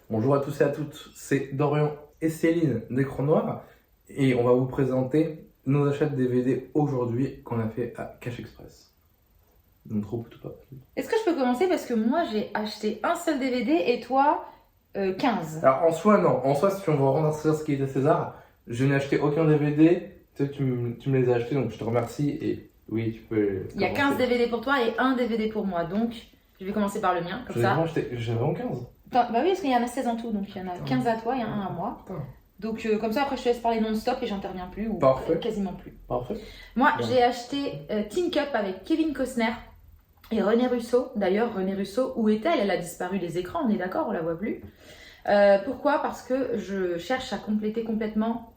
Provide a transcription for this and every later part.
Bonjour à tous et à toutes, c'est Dorian et Céline d'Écran Noir et on va vous présenter nos achats de DVD aujourd'hui qu'on a fait à Cash Express. Donc trop tout pas. Est-ce que je peux commencer parce que moi j'ai acheté un seul DVD et toi 15. Alors en soi non, en soi si on veut rendre à César ce qui est à César, je n'ai acheté aucun DVD, tu me les as achetés donc je te remercie et oui tu peux... Il y a 15 DVD pour toi et un DVD pour moi, donc je vais commencer par le mien, comme ça. J'avais vraiment 15. Bah oui, parce qu'il y en a 16 en tout, donc il y en a 15 à toi et un à moi. Putain. Donc comme ça après je te laisse parler non-stop et j'interviens plus ou Parfait. quasiment plus. Parfait. Moi Ouais. j'ai acheté Teen Cup avec Kevin Costner et René Russo. D'ailleurs René Russo, où est-elle? Elle a disparu des écrans, on est d'accord, on la voit plus. Pourquoi? Parce que je cherche à compléter complètement,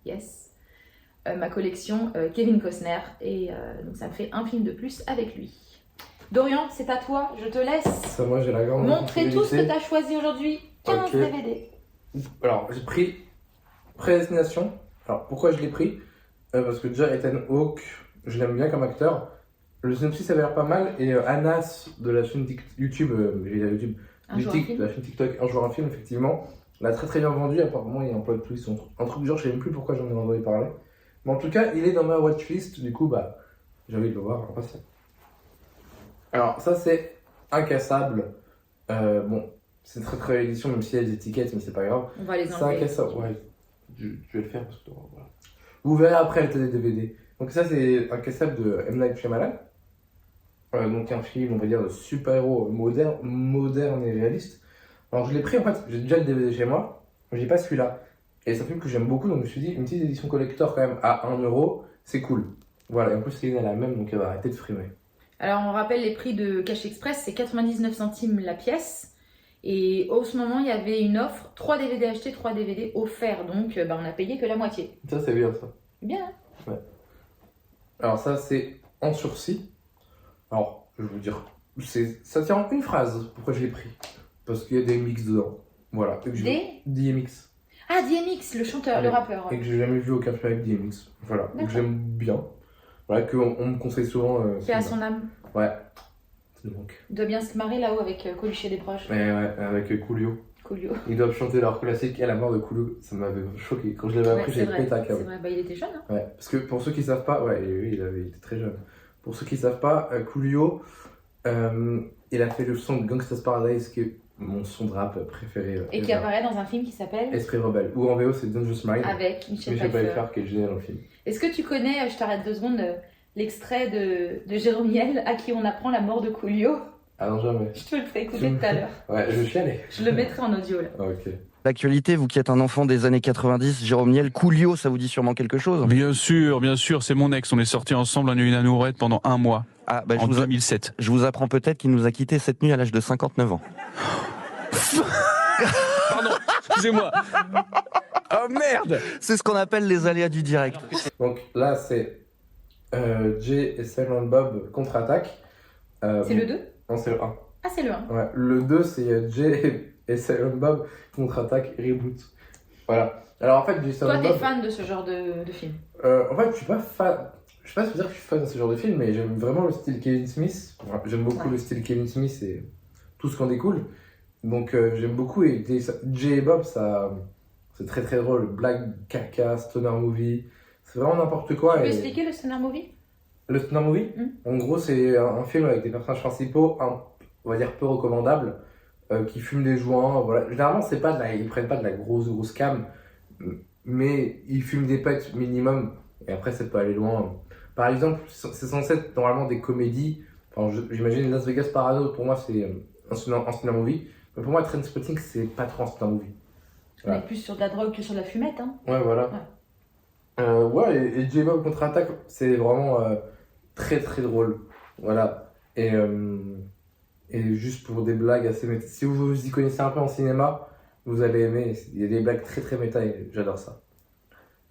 yes, ma collection Kevin Costner et donc ça me fait un film de plus avec lui. Dorian, c'est à toi, je te laisse Ça moi j'ai la grande montrer tout ce que responsabilité. tu as choisi aujourd'hui. 15 Ok. DVD. Alors, j'ai pris Prédestination. Alors, pourquoi je l'ai pris? Parce que déjà, Ethan Hawke, je l'aime bien comme acteur. Le synopsis avait l'air pas mal. Et Anas de la chaîne YouTube, j'ai dit YouTube, Un jour un film. de la chaîne TikTok, un jour un film, effectivement, l'a très très bien vendu. Apparemment, il y a un plot twist, un truc du genre, je sais même plus pourquoi j'en ai entendu parler. Mais en tout cas, il est dans ma watchlist. Du coup, bah, j'ai envie de le voir. Alors, ça, c'est Incassable. Bon, c'est très très édition, même s'il y a des étiquettes, mais c'est pas grave. On va les C'est enlever. Incassable, ouais. Je vais le faire parce que voilà. Vous verrez après le DVD. Donc ça c'est Incassable de M. Night Shyamalan. Donc un film, on va dire, de super-héros moderne et réaliste. Alors je l'ai pris en fait, j'ai déjà le DVD chez moi, mais j'ai pas celui-là. Et c'est un film que j'aime beaucoup, donc je me suis dit, une petite édition collector quand même à 1€, c'est cool. Voilà, et en plus Céline elle a la même, donc elle va arrêter de frimer. Alors on rappelle les prix de Cash Express, c'est 99 centimes la pièce. Et au ce moment, il y avait une offre, 3 DVD achetés, 3 DVD offerts. Donc on a payé que la moitié. Ça c'est bien ça. Bien. Ouais. Alors ça c'est En sursis. Alors, je vais vous dire, ça tient en une phrase pourquoi je l'ai pris. Parce qu'il y a des mix dedans. Voilà. DMX. Ah, DMX, le chanteur, Ouais. le rappeur. Et que j'ai jamais vu aucun film avec DMX. Voilà. Donc D'accord. j'aime bien. Voilà, qu'on me conseille souvent. Qui a son âme. Ouais. Ça me manque. Il doit bien se marrer là-haut avec Coluche et des proches. Ouais, avec Coolio. Coolio. Ils doivent chanter leur classique et la mort de Coolio. Ça m'avait choqué. Quand je l'avais appris, j'ai pété à câble. C'est vrai, bah il était jeune. Hein. Ouais. Parce que pour ceux qui savent pas, ouais, il était très jeune. Pour ceux qui savent pas, Coolio, il a fait le son de Gangsta's Paradise, qui est mon son de rap préféré. Et qui apparaît dans un film qui s'appelle Esprit Rebelle. Ou en VO, c'est Dangerous Mind. avec Michel Pfeiffer, Pfeiffer. qui est génial dans le film. Est-ce que tu connais, je t'arrête 2 secondes, l'extrait de Jérôme Niel à qui on apprend la mort de Coolio? Ah non, jamais. Je te le ferai écouter tout à l'heure. Ouais, je suis allé. Je le mettrai en audio là. Ah, ok. L'actualité, vous qui êtes un enfant des années 90, Jérôme Niel, Coolio, ça vous dit sûrement quelque chose? Bien sûr, c'est mon ex. On est sortis ensemble en une amourette pendant 1 mois, Ah, bah, en 2007. je vous apprends peut-être qu'il nous a quittés cette nuit à l'âge de 59 ans. Pardon, excusez-moi. Oh merde! C'est ce qu'on appelle les aléas du direct. Donc là, c'est Jay et Silent Bob contre-attaque. C'est le 2? Non, c'est le 1. Ah, c'est le 1. Ouais, le 2, c'est Jay et Silent Bob contre-attaque reboot. Voilà. Alors en fait, Jay et Toi, Silent t'es Bob. fan de ce genre de film? En fait, je suis pas fan. Je sais pas si dire que je suis fan de ce genre de film, mais j'aime vraiment le style Kevin Smith. Enfin, j'aime beaucoup le style Kevin Smith et tout ce qu'en découle. Donc j'aime beaucoup. Et Jay et Bob, ça, c'est très très drôle. Blague, caca, stoner movie. C'est vraiment n'importe quoi. Tu peux et- expliquer le stoner movie? Le stoner movie, en gros, c'est un film avec des personnages principaux, on va dire peu recommandables, qui fument des joints. Voilà. Généralement, c'est pas ils prennent pas de la grosse cam, mais ils fument des pets minimum. Et après, ça peut aller loin. Par exemple, c'est censé être normalement des comédies. Enfin, j'imagine Las Vegas Parano, pour moi, c'est un stoner movie. Mais pour moi, Trainspotting, c'est pas trop un stoner movie. On Voilà. est plus sur de la drogue que sur de la fumette. Hein. Ouais, voilà. Ouais, et J-Bob contre-attaque, c'est vraiment très très drôle. Voilà. Et juste pour des blagues assez méta. Si vous y connaissez un peu en cinéma, vous allez aimer. Il y a des blagues très très méta et j'adore ça.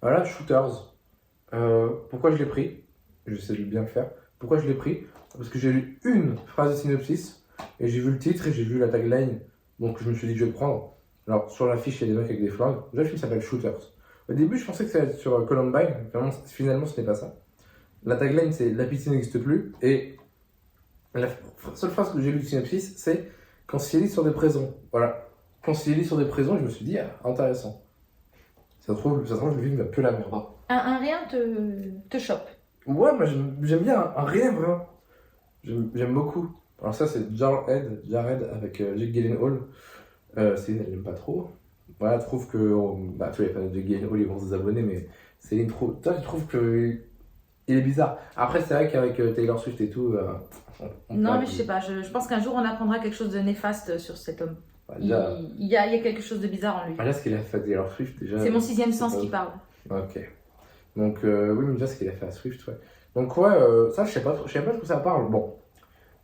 Voilà, Shooters. Pourquoi je l'ai pris? J'essaie de bien le faire. Pourquoi je l'ai pris? Parce que j'ai lu une phrase de synopsis et j'ai vu le titre et j'ai vu la tagline. Donc je me suis dit que je vais le prendre. Alors sur l'affiche, il y a des mecs avec des flingues. Déjà, le film s'appelle Shooters. Au début, je pensais que ça allait être sur Columbine. Finalement, ce n'est pas ça. La tagline, c'est La pitié n'existe plus. Et la seule phrase que j'ai lue du synopsis, c'est Quand ciel sur des prisons. Voilà. concilié sur des prisons, et je me suis dit, ah, intéressant. Ça se trouve, le film va peu la merde. Hein. Un rien te chope. Ouais, moi j'aime bien un rien vraiment. J'aime beaucoup. Alors ça c'est Jared avec Jake Gyllenhaal. Céline elle l'aime pas trop. Voilà, je trouve que tous les fans de Jake Gyllenhaal ils vont se désabonner, mais Céline trop. Toi je trouve que il est bizarre. Après c'est vrai qu'avec Taylor Swift et tout. Non mais je sais pas. Je pense qu'un jour on apprendra quelque chose de néfaste sur cet homme. Déjà, Il y a quelque chose de bizarre en lui. déjà ce qu'il a fait à Taylor Swift déjà. C'est mon sixième sens pas qui ouf. parle. Ok. Donc oui mais déjà ce qu'il a fait à Swift ouais. Donc ouais ça je sais pas trop de quoi ça parle. Bon.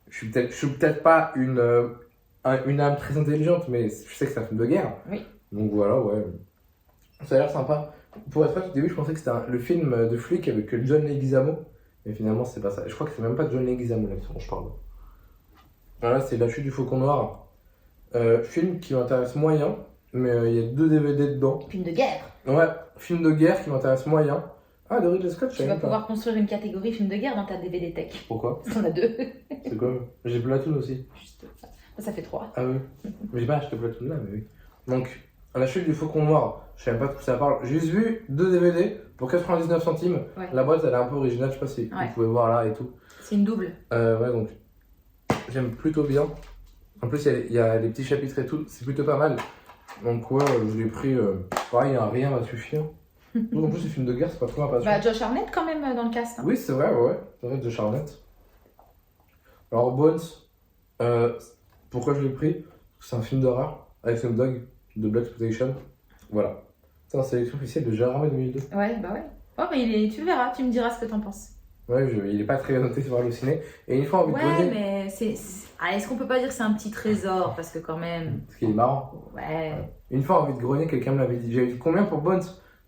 Je suis peut-être pas une âme très intelligente, mais je sais que c'est un film de guerre. Oui. Donc voilà, ouais. Ça a l'air sympa. Pour être honnête, au début, je pensais que c'était le film de flic avec John Leguizamo. Mais finalement, c'est pas ça. Je crois que c'est même pas John Leguizamo, là, dont je parle. Voilà, c'est La Chute du Faucon Noir. Film qui m'intéresse moyen, mais il y a 2 DVD dedans. Film de guerre. Ouais, film de guerre qui m'intéresse moyen. Ah, de Ridley Scott, je Tu savais vas même pas. pouvoir construire une catégorie film de guerre dans ta DVD Tech. Pourquoi? T'en as 2. C'est quoi? J'ai Platoon aussi. Juste ça fait 3. Ah oui. Mais j'ai pas acheté Platoon là, mais oui. Donc, La Chute du Faucon Noir, je sais même pas de quoi ça parle. J'ai juste vu 2 DVD pour 99 centimes. Ouais. La boîte, elle est un peu originale, je sais pas si Ouais. vous pouvez voir là et tout. C'est une double. Ouais, donc, j'aime plutôt bien. En plus, il y a les petits chapitres et tout, c'est plutôt pas mal. Donc, ouais, je l'ai pris. Pareil, un rien va suffire. Donc, en plus, les films de guerre, c'est pas trop ma passion. Bah Josh Hartnett quand même dans le cast. Hein. Oui, c'est vrai, ouais. C'est vrai, de Charlotte. Alors, Bones, pourquoi je l'ai pris? C'est un film d'horreur avec Snoop Dogg de Black Exploitation. Voilà. C'est une sélection officielle de Gérard 2002. Ouais, bah ouais. Oh, mais tu le verras, tu me diras ce que t'en penses. Ouais, il est pas très noté sur Allociné. Et une fois envie de Ouais, grogner, mais Ah, est-ce qu'on peut pas dire que c'est un petit trésor? Parce que quand même. parce qu'il est marrant. Ouais. Une fois envie de grogner, quelqu'un me l'avait dit. J'avais dit combien pour Bones?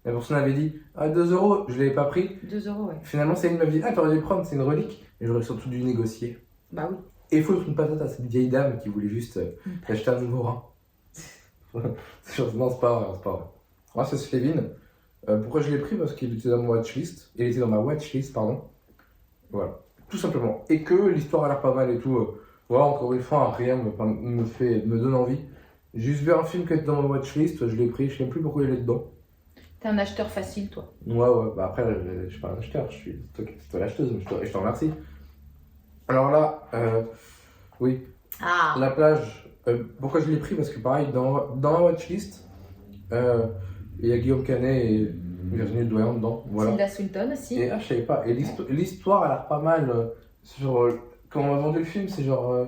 La personne avait dit 2 euros, je l'avais pas pris. 2 euros, ouais. Finalement, Céline m'avait dit t'aurais dû le prendre, c'est une relique. Et j'aurais surtout dû négocier. Bah oui. Et foutre une patate à cette vieille dame qui voulait juste acheter un nouveau rein. Non, c'est pas vrai, c'est pas vrai. Moi, c'est Slevin. Pourquoi je l'ai pris? Parce qu'il était dans ma watchlist. Il était dans ma watchlist, pardon. Voilà, tout simplement. Et que l'histoire a l'air pas mal et tout. Voilà, encore une fois, rien me donne envie. J'ai juste vu un film qui était dans ma watchlist, je l'ai pris, je sais même plus pourquoi il est dedans. T'es un acheteur facile, toi. Ouais, bah après, je suis pas un acheteur, c'est toi l'acheteuse, mais je te remercie. Alors là, oui, Ah. la plage, pourquoi je l'ai pris? Parce que pareil, dans ma watchlist, il y a Guillaume Canet et Virginie Ledoyen dedans, voilà. Tilda Swinton aussi. Et je savais pas, et l'histoire a l'air pas mal, sur, quand on m'a vendu le film, c'est genre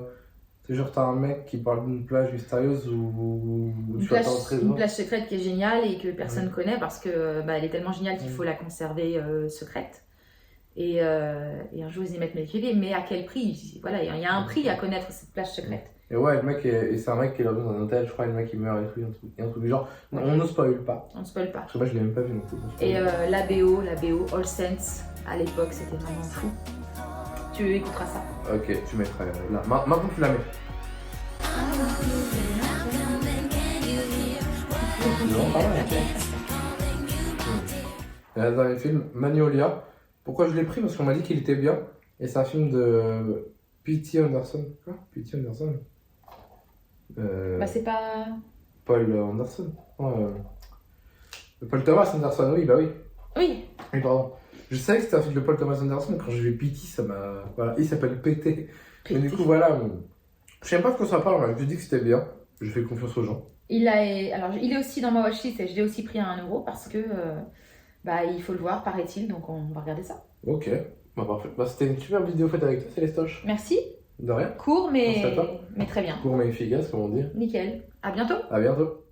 t'as un mec qui parle d'une plage mystérieuse où Une tu attends le trésor. plage secrète qui est géniale et que personne connaît parce que elle est tellement géniale qu'il faut la conserver secrète. Et un jour ils y mettent mes pieds, mais à quel prix? Voilà, il y a un prix à connaître cette plage secrète. Et ouais, le mec, et c'est un mec qui est dans un hôtel, je crois, le mec il meurt et tout, un truc du genre. Non, on ne spoil pas. On ne spoil pas. Parce que moi je l'ai même pas vu non plus. Et la BO, All Saints, à l'époque c'était vraiment fou. Tu écouteras ça. Ok, tu mettras là. Maintenant tu la mets. Non, pas mal, ok. Dans les films, Magnolia. Pourquoi je l'ai pris? Parce qu'on m'a dit qu'il était bien. Et c'est un film de P.T. Anderson. Quoi? P.T. Anderson? Bah c'est pas... Paul Anderson. Paul Thomas Anderson, oui, bah oui. Oui. Oui, pardon. Je savais que c'était un film de Paul Thomas Anderson, quand j'ai vu P.T., ça m'a... Voilà, il s'appelle P.T. Et du coup, voilà. Je sais pas de quoi ça parle, mais je dis que c'était bien. Je fais confiance aux gens. Alors, il est aussi dans ma watchlist et je l'ai aussi pris à 1 euro parce que il faut le voir, paraît-il, donc on va regarder ça. Ok, bah parfait. Bah, c'était une super vidéo faite avec toi, Célestoche. Merci. De rien. Court, Merci à toi. mais très bien. Court mais efficace, comme on dit. Nickel. À bientôt. À bientôt.